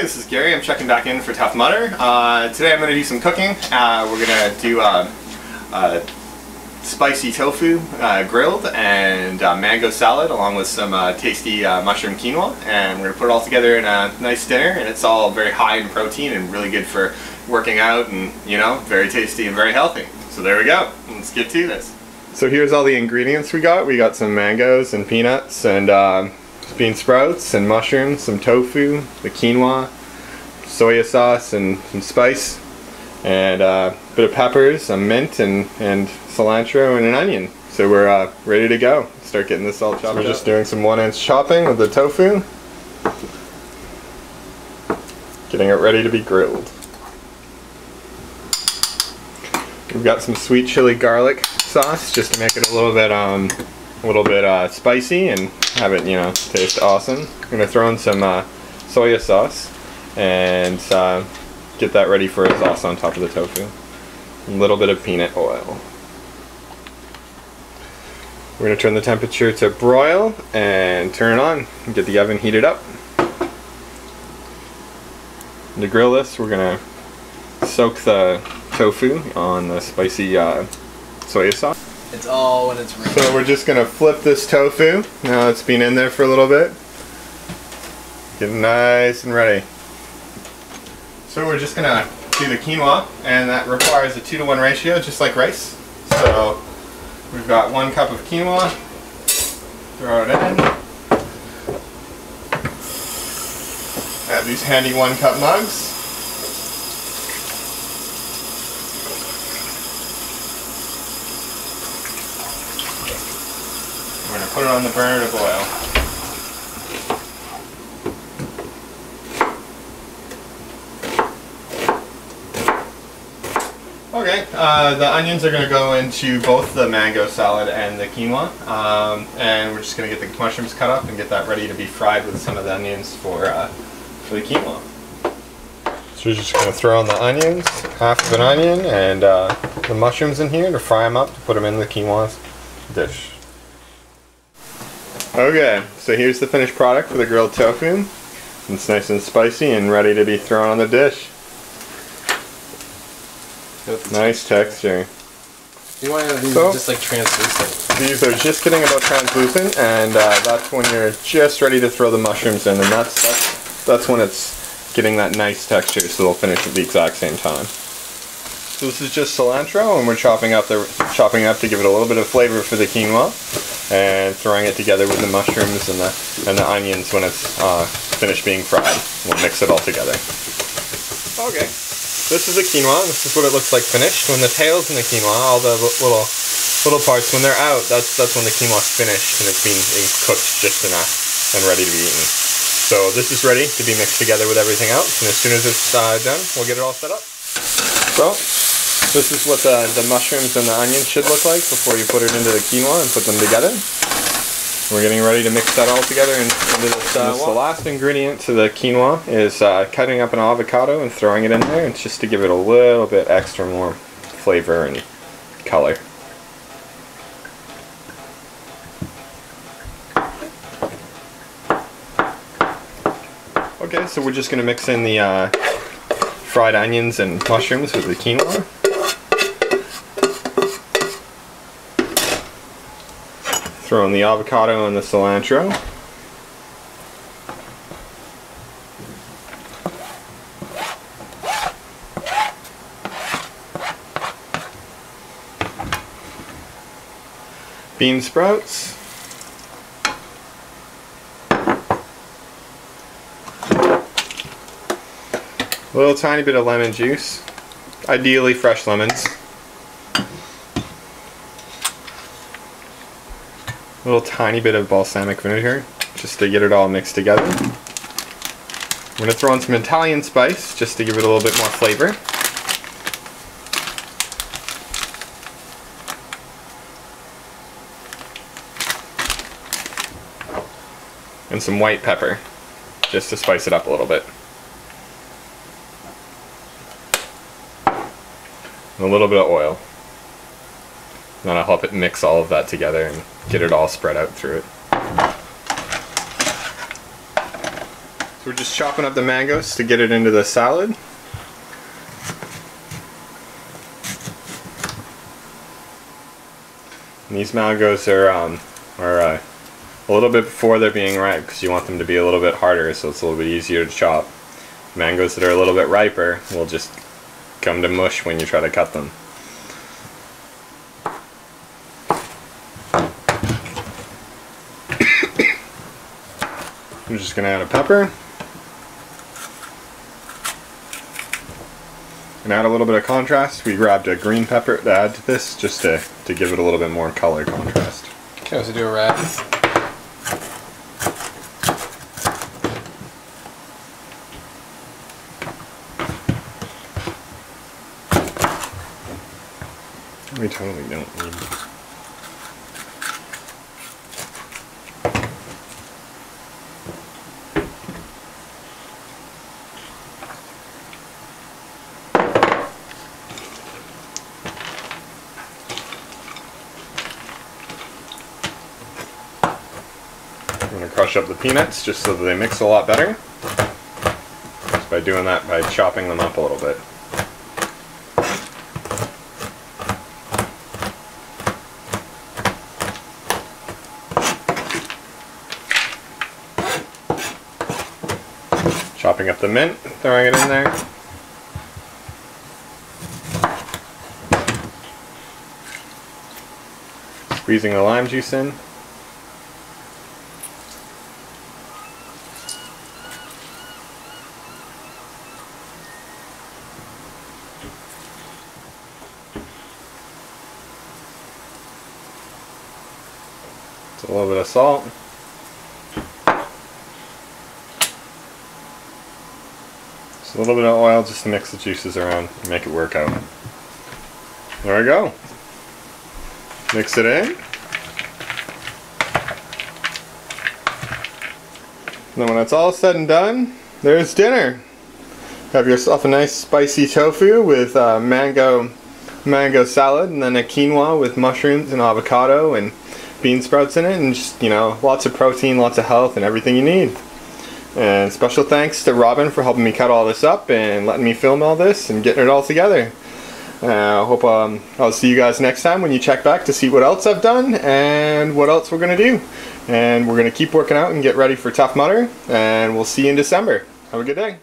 Hey, this is Gary. I'm checking back in for Tough Mudder. Today I'm going to do some cooking. We're going to do spicy tofu grilled and mango salad along with some tasty mushroom quinoa, and we're going to put it all together in a nice dinner, and it's all very high in protein and really good for working out and, you know, very tasty and very healthy. So there we go. Let's get to this. So here's all the ingredients we got. We got some mangoes and peanuts and bean sprouts and mushrooms, some tofu, the quinoa, soya sauce and some spice, and a bit of peppers, some mint and cilantro and an onion. So we're ready to go. Start getting this all chopped up. We're just doing some 1-inch chopping of the tofu. Getting it ready to be grilled. We've got some sweet chili garlic sauce just to make it a little bit spicy and have it, you know, taste awesome. I'm gonna throw in some soya sauce and get that ready for a sauce on top of the tofu. A little bit of peanut oil. We're gonna turn the temperature to broil and turn it on and get the oven heated up. And to grill this, we're gonna soak the tofu on the spicy soya sauce. It's all when it's ready. So we're just gonna flip this tofu. Now it's been in there for a little bit. Get nice and ready. So we're just gonna do the quinoa, and that requires a 2-to-1 ratio, just like rice. So we've got 1 cup of quinoa. Throw it in. Add these handy 1-cup mugs. We're going to put it on the burner to boil. Okay, the onions are going to go into both the mango salad and the quinoa, and we're just going to get the mushrooms cut up and get that ready to be fried with some of the onions for the quinoa. So we're just going to throw in the onions, half of an onion, and the mushrooms in here to fry them up to put them in the quinoa dish. Okay, so here's the finished product for the grilled tofu. It's nice and spicy and ready to be thrown on the dish. Nice texture. You want these just like translucent? These are just getting about translucent, and that's when you're just ready to throw the mushrooms in, and that's when it's getting that nice texture, so they'll finish at the exact same time. So this is just cilantro, and we're chopping up to give it a little bit of flavor for the quinoa, and throwing it together with the mushrooms and the onions when it's finished being fried. We'll mix it all together. Okay, this is the quinoa. This is what it looks like finished. When the tails in the quinoa, all the little parts, when they're out, that's when the quinoa's finished and it's being cooked just enough and ready to be eaten. So this is ready to be mixed together with everything else, and as soon as it's done, we'll get it all set up. So this is what the mushrooms and the onions should look like before you put it into the quinoa and put them together. We're getting ready to mix that all together into this. The last ingredient to the quinoa is cutting up an avocado and throwing it in there. It's just to give it a little bit extra more flavor and color. Okay, so we're just going to mix in the fried onions and mushrooms with the quinoa. Throw in the avocado and the cilantro. Bean sprouts. A little tiny bit of lemon juice. Ideally fresh lemons. A little tiny bit of balsamic vinegar, just to get it all mixed together. I'm going to throw in some Italian spice, just to give it a little bit more flavor. And some white pepper, just to spice it up a little bit. And a little bit of oil. And then I'll help it mix all of that together and get it all spread out through it. So we're just chopping up the mangoes to get it into the salad. And these mangoes are a little bit before they're being ripe because you want them to be a little bit harder, so it's a little bit easier to chop. Mangoes that are a little bit riper will just come to mush when you try to cut them. I'm just going to add a pepper. And add a little bit of contrast. We grabbed a green pepper to add to this just to give it a little bit more color contrast. Okay, so do a wrap. We totally don't need. I'm going to crush up the peanuts just so that they mix a lot better. Just by doing that, by chopping them up a little bit. Chopping up the mint, throwing it in there. Squeezing the lime juice in. Just a little bit of salt. Just a little bit of oil just to mix the juices around and make it work out. There we go. Mix it in. And then when it's all said and done, there's dinner. Have yourself a nice spicy tofu with mango salad, and then a quinoa with mushrooms and avocado and bean sprouts in it, and just, you know, lots of protein, lots of health, and everything you need. And special thanks to Robin for helping me cut all this up and letting me film all this and getting it all together. I hope I'll see you guys next time when you check back to see what else I've done and what else we're going to do. And we're going to keep working out and get ready for Tough Mudder, and we'll see you in December. Have a good day.